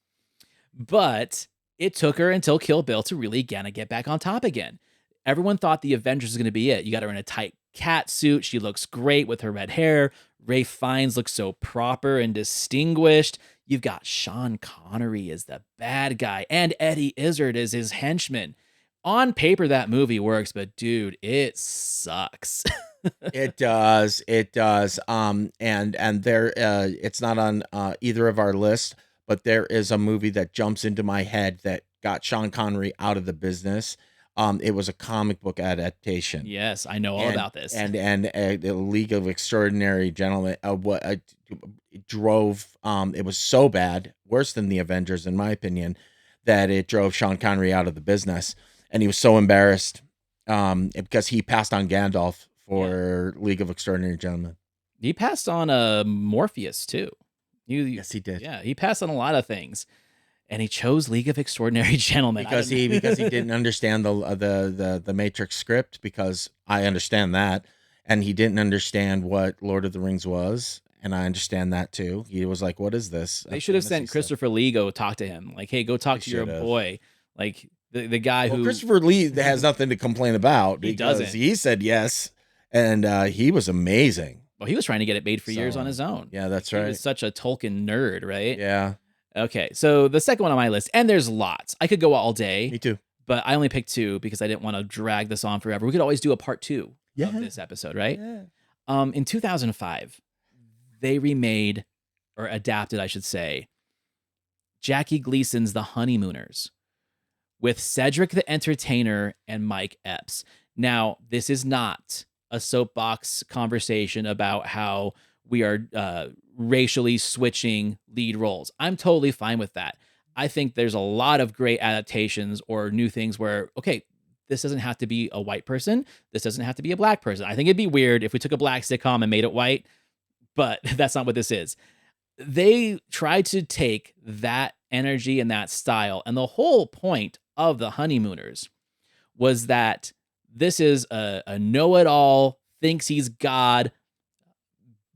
But it took her until Kill Bill to really kind of get back on top again. Everyone thought the Avengers was going to be it. You got her in a tight cat suit. She looks great with her red hair. Ray Fiennes looks so proper and distinguished. You've got Sean Connery as the bad guy and Eddie Izzard as his henchman. On paper, that movie works, but dude, it sucks. It does. It does. And there, it's not on either of our lists, but there is a movie that jumps into my head that got Sean Connery out of the business. It was a comic book adaptation. Yes, I know all about this. And the League of Extraordinary Gentlemen. It drove. It was so bad, worse than the Avengers, in my opinion, that it drove Sean Connery out of the business, and he was so embarrassed because he passed on Gandalf for League of Extraordinary Gentlemen. He passed on Morpheus too. Yes, he did. Yeah, he passed on a lot of things, and he chose League of Extraordinary Gentlemen because he didn't understand the Matrix script, because I understand that, and he didn't understand what Lord of the Rings was, and I understand that too. He was like, "What is this?" They should have sent Christopher Lee go talk to him. Like, hey, go talk to your boy. Like the guy who Christopher Lee has nothing to complain about. He doesn't. He said yes, and he was amazing. Well, he was trying to get it made for years on his own. Yeah, that's right. He was such a Tolkien nerd, right? Yeah. Okay, so the second one on my list, and there's lots. I could go all day. Me too. But I only picked two because I didn't want to drag this on forever. We could always do a part two of this episode, right? Yeah. In 2005, they remade, or adapted, I should say, Jackie Gleason's The Honeymooners with Cedric the Entertainer and Mike Epps. Now, this is not a soapbox conversation about how we are racially switching lead roles. I'm totally fine with that. I think there's a lot of great adaptations or new things where, okay, this doesn't have to be a white person. This doesn't have to be a black person. I think it'd be weird if we took a black sitcom and made it white, but that's not what this is. They tried to take that energy and that style, and the whole point of The Honeymooners was that this is a know-it-all, thinks he's God,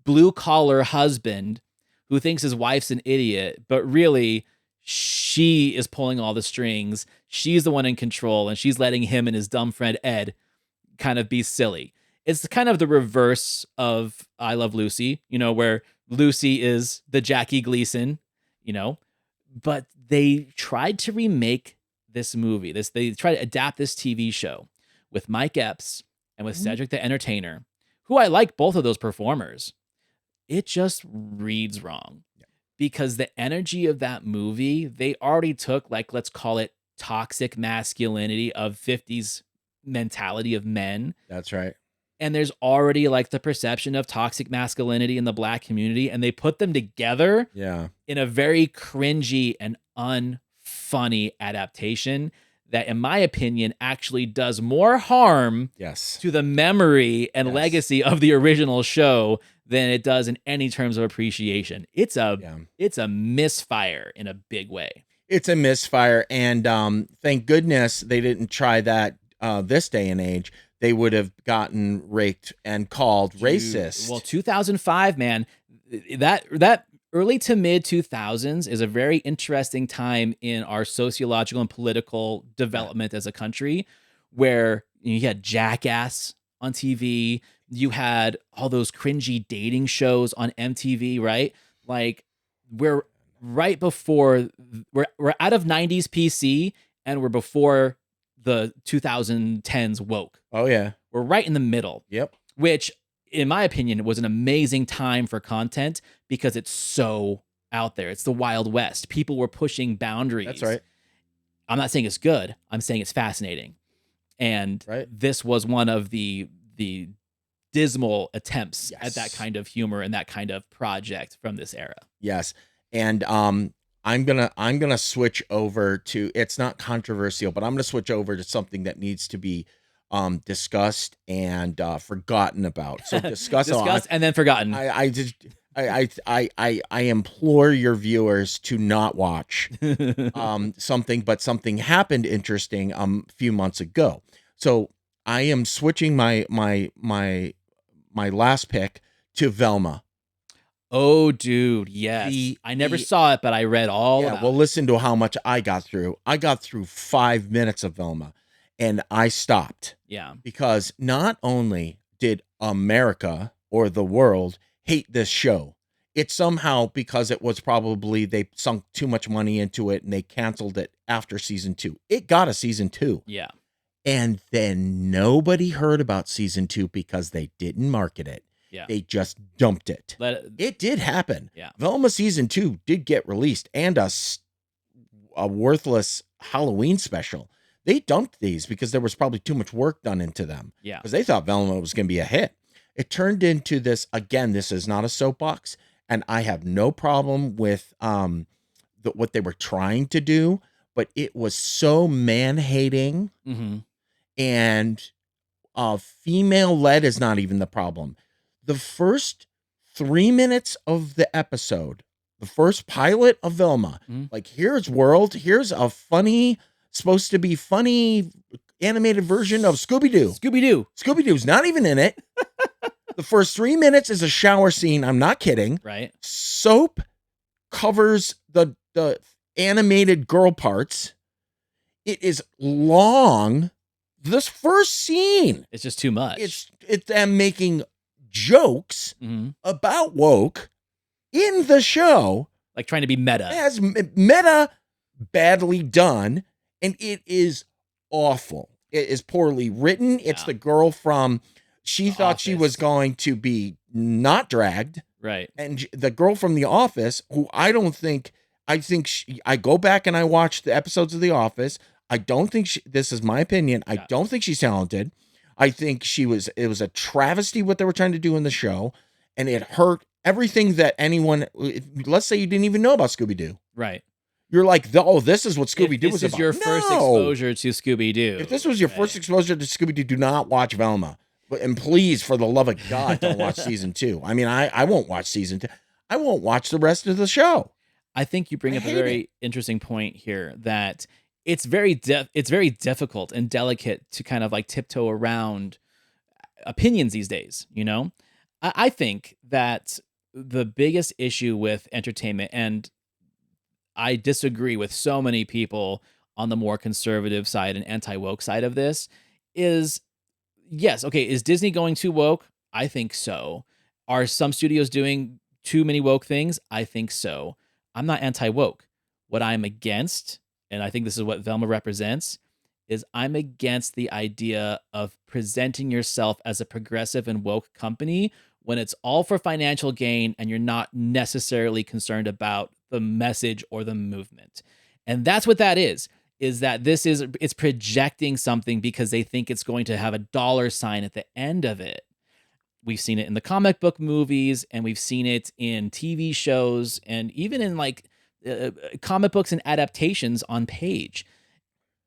blue-collar husband who thinks his wife's an idiot, but really she is pulling all the strings. She's the one in control, and she's letting him and his dumb friend Ed kind of be silly. It's kind of the reverse of I Love Lucy, you know, where Lucy is the Jackie Gleason, you know, but they tried to remake this movie. They tried to adapt this TV show with Mike Epps and with Cedric the Entertainer, who I like both of those performers. It just reads wrong because the energy of that movie, they already took, like, let's call it toxic masculinity of 50s mentality of men. That's right. And there's already like the perception of toxic masculinity in the black community, and they put them together in a very cringy and unfunny adaptation that, in my opinion, actually does more harm to the memory and legacy of the original show than it does in any terms of appreciation. It's a misfire in a big way. It's a misfire, and thank goodness they didn't try that this day and age. They would have gotten raked and called racist. Well, 2005, man, that early to mid 2000s is a very interesting time in our sociological and political development as a country, where you had Jackass on TV, you had all those cringy dating shows on MTV, right? Like we're right before we're out of 90s PC and we're before the 2010s woke. Oh yeah. We're right in the middle. Yep. Which, in my opinion, was an amazing time for content because it's so out there. It's the Wild West. People were pushing boundaries. That's right. I'm not saying it's good. I'm saying it's fascinating. And this was one of the dismal attempts at that kind of humor and that kind of project from this era. Yes. And I'm gonna switch over to, it's not controversial, but I'm gonna switch over to something that needs to be discussed and forgotten about. So Discussed and then forgotten. I just I implore your viewers to not watch something happened interesting a few months ago. So I am switching my last pick to Velma. Oh, dude, yes. I never saw it, but I read all about it. Listen to how much I got through. I got through 5 minutes of Velma, and I stopped. Yeah. Because not only did America or the world hate this show, it somehow, because it was probably they sunk too much money into it and they canceled it after season 2. It got a season 2. Yeah. And then nobody heard about season 2 because they didn't market it. Yeah. They just dumped it. It did happen. Yeah. Velma season 2 did get released, and a worthless Halloween special. They dumped these because there was probably too much work done into them. Yeah. Because they thought Velma was going to be a hit. It turned into this, again, this is not a soapbox, and I have no problem with what they were trying to do, but it was so man-hating, and female-led is not even the problem. The first 3 minutes of the episode, the first pilot of Velma, like, here's world, here's a supposed to be funny animated version of Scooby-Doo. Scooby-Doo's not even in it. The first 3 minutes is a shower scene. I'm not kidding. Right. Soap covers the animated girl parts. It is long. This first scene, it's just too much. It's them making jokes about woke in the show, like trying to be meta. As meta, badly done, and it is awful. It is poorly written. It's the girl from, she thought she was going to be not dragged, right? And the girl from The Office, who I go back and I watch the episodes of The Office. I don't think this is my opinion. I don't think she's talented. I think it was a travesty what they were trying to do in the show, and it hurt everything that anyone, let's say you didn't even know about Scooby-Doo. Right. You're like, oh, this is what Scooby-Doo was about. This is your first exposure to Scooby-Doo. If this was your first exposure to Scooby-Doo, do not watch Velma. And please, for the love of God, don't watch season 2. I mean, I won't watch season 2. I won't watch the rest of the show. I think you bring up a very interesting point here, that it's very difficult and delicate to kind of like tiptoe around opinions these days. You know, I think that the biggest issue with entertainment, and I disagree with so many people on the more conservative side and anti-woke side of this, is, yes, okay, is Disney going too woke? I think so. Are some studios doing too many woke things? I think so. I'm not anti-woke. What I'm against, and I think this is what Velma represents, is I'm against the idea of presenting yourself as a progressive and woke company when it's all for financial gain and you're not necessarily concerned about the message or the movement. And that's what that is that it's projecting something because they think it's going to have a dollar sign at the end of it. We've seen it in the comic book movies, and we've seen it in TV shows, and even in like comic books and adaptations on page.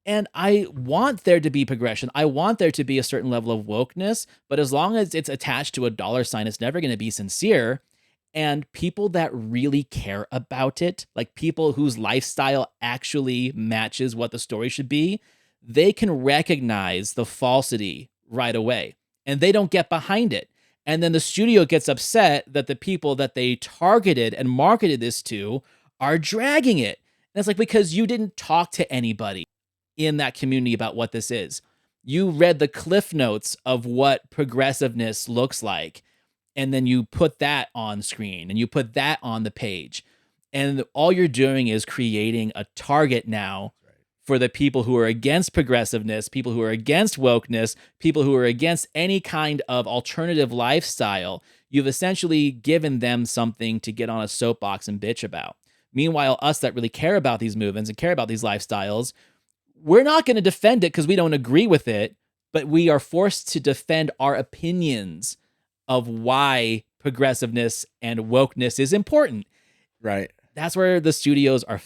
And I want there to be progression. I want there to be a certain level of wokeness, but as long as it's attached to a dollar sign, it's never going to be sincere. And people that really care about it, like people whose lifestyle actually matches what the story should be, they can recognize the falsity right away, and they don't get behind it. And then the studio gets upset that the people that they targeted and marketed this to are dragging it. And it's like, because you didn't talk to anybody in that community about what this is. You read the cliff notes of what progressiveness looks like, and then you put that on screen and you put that on the page. And all you're doing is creating a target now for the people who are against progressiveness, people who are against wokeness, people who are against any kind of alternative lifestyle. You've essentially given them something to get on a soapbox and bitch about. Meanwhile, us that really care about these movements and care about these lifestyles, we're not going to defend it because we don't agree with it, but we are forced to defend our opinions of why progressiveness and wokeness is important. Right. that's where the studios are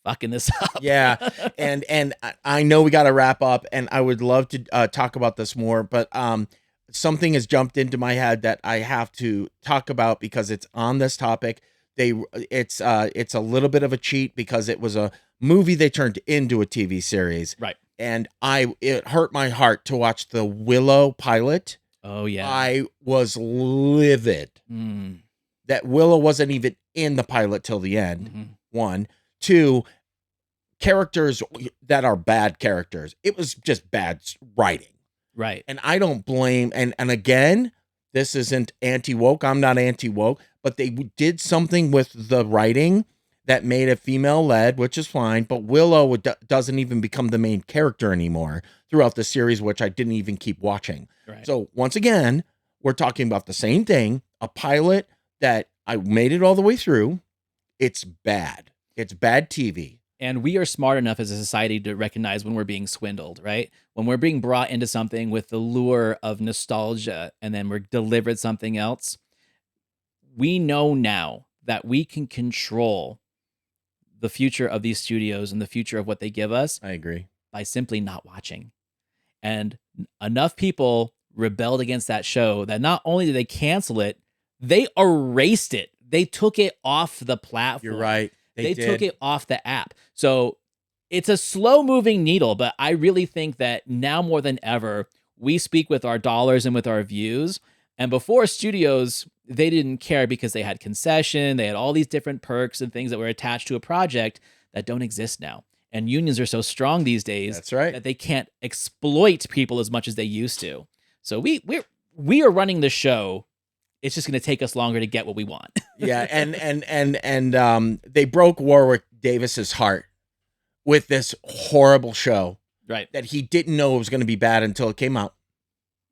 fucking this up. Yeah. And I know we got to wrap up, and I would love to talk about this more, but something has jumped into my head that I have to talk about because it's on this topic. It's a little bit of a cheat because it was a movie they turned into a TV series. Right. And it hurt my heart to watch the Willow pilot. Oh yeah. I was livid that Willow wasn't even in the pilot till the end. Mm-hmm. 1, 2, characters that are bad characters. It was just bad writing. Right. And I don't blame, and again, this isn't anti-woke. I'm not anti-woke, but they did something with the writing that made it female-led, which is fine, but Willow doesn't even become the main character anymore throughout the series, which I didn't even keep watching. Right. So once again, we're talking about the same thing, a pilot that I made it all the way through. It's bad. It's bad TV. And we are smart enough as a society to recognize when we're being swindled, right? When we're being brought into something with the lure of nostalgia and then we're delivered something else. We know now that we can control the future of these studios and the future of what they give us. I agree. By simply not watching. And enough people rebelled against that show that not only did they cancel it, they erased it. They took it off the platform. You're right. They took it off the app. So it's a slow moving needle, but I really think that now more than ever, we speak with our dollars and with our views. And before, studios, they didn't care because they had concession. They had all these different perks and things that were attached to a project that don't exist now. And unions are so strong these days. That's right. That they can't exploit people as much as they used to. So we are running the show. It's just going to take us longer to get what we want. Yeah, and they broke Warwick Davis's heart with this horrible show. Right. That he didn't know it was going to be bad until it came out.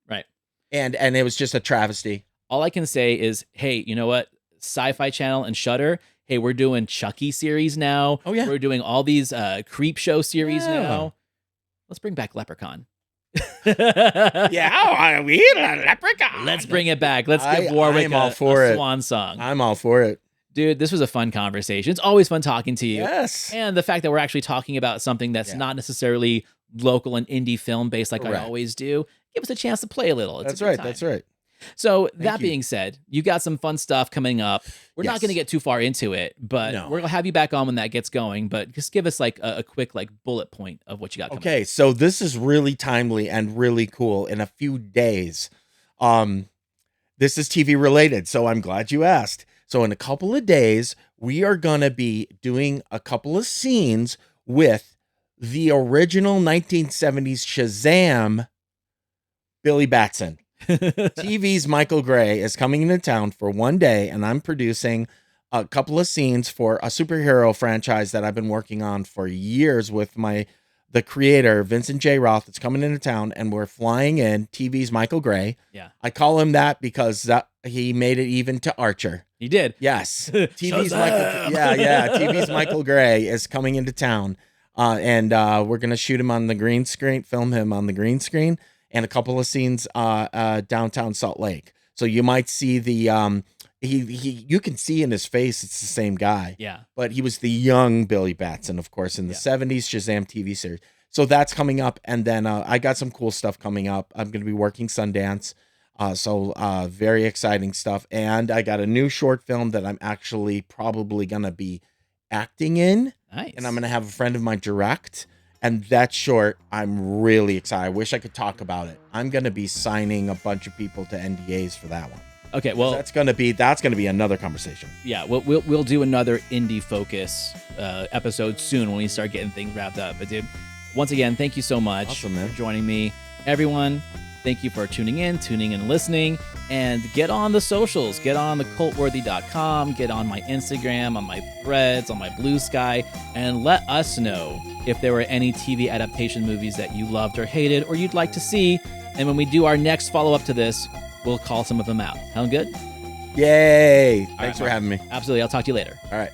Right. And it was just a travesty. All I can say is, hey, you know what? Sci-Fi Channel and Shudder, hey, we're doing Chucky series now. Oh, yeah. We're doing all these Creep Show series now. Let's bring back Leprechaun. Yeah, we need a Leprechaun. Let's bring it back. Let's give Warwick a swan song. I'm all for it. Dude, this was a fun conversation. It's always fun talking to you. Yes. And the fact that we're actually talking about something that's not necessarily local and indie film based like I always do, give us a chance to play a little. That's right. That's right. So that being said, you got some fun stuff coming up. We're not going to get too far into it, but we're going to have you back on when that gets going. But just give us like a quick like bullet point of what you got coming up. So this is really timely and really cool. In a few days, this is TV related, so I'm glad you asked. So in a couple of days, we are going to be doing a couple of scenes with the original 1970s Shazam, Billy Batson. TV's Michael Gray is coming into town for one day, and I'm producing a couple of scenes for a superhero franchise that I've been working on for years with the creator, Vincent J. Roth. It's coming into town, and we're flying in TV's Michael Gray. Yeah. I call him that because he made it even to Archer. He did. Yes. TV's TV's Michael Gray is coming into town, and we're going to shoot him on the green screen, film him on the green screen, and a couple of scenes downtown Salt Lake. So you might see the you can see in his face it's the same guy. Yeah. But he was the young Billy Batson, of course, in the 70s Shazam TV series. So that's coming up, and then I got some cool stuff coming up. I'm going to be working Sundance. So very exciting stuff. And I got a new short film that I'm actually probably going to be acting in. Nice. And I'm going to have a friend of mine direct. And that short, I'm really excited. I wish I could talk about it. I'm going to be signing a bunch of people to NDAs for that one. Okay, well, that's going to be another conversation. Yeah, we'll do another indie focus episode soon when we start getting things wrapped up. But dude, once again, thank you so much for joining me. Everyone, thank you for tuning in and listening. And get on the socials. Get on the cultworthy.com. Get on my Instagram, on my Threads, on my Blue Sky, and let us know if there were any TV adaptation movies that you loved or hated or you'd like to see. And when we do our next follow-up to this, we'll call some of them out. Sound good? Yay! Thanks for having me. Absolutely. I'll talk to you later. All right.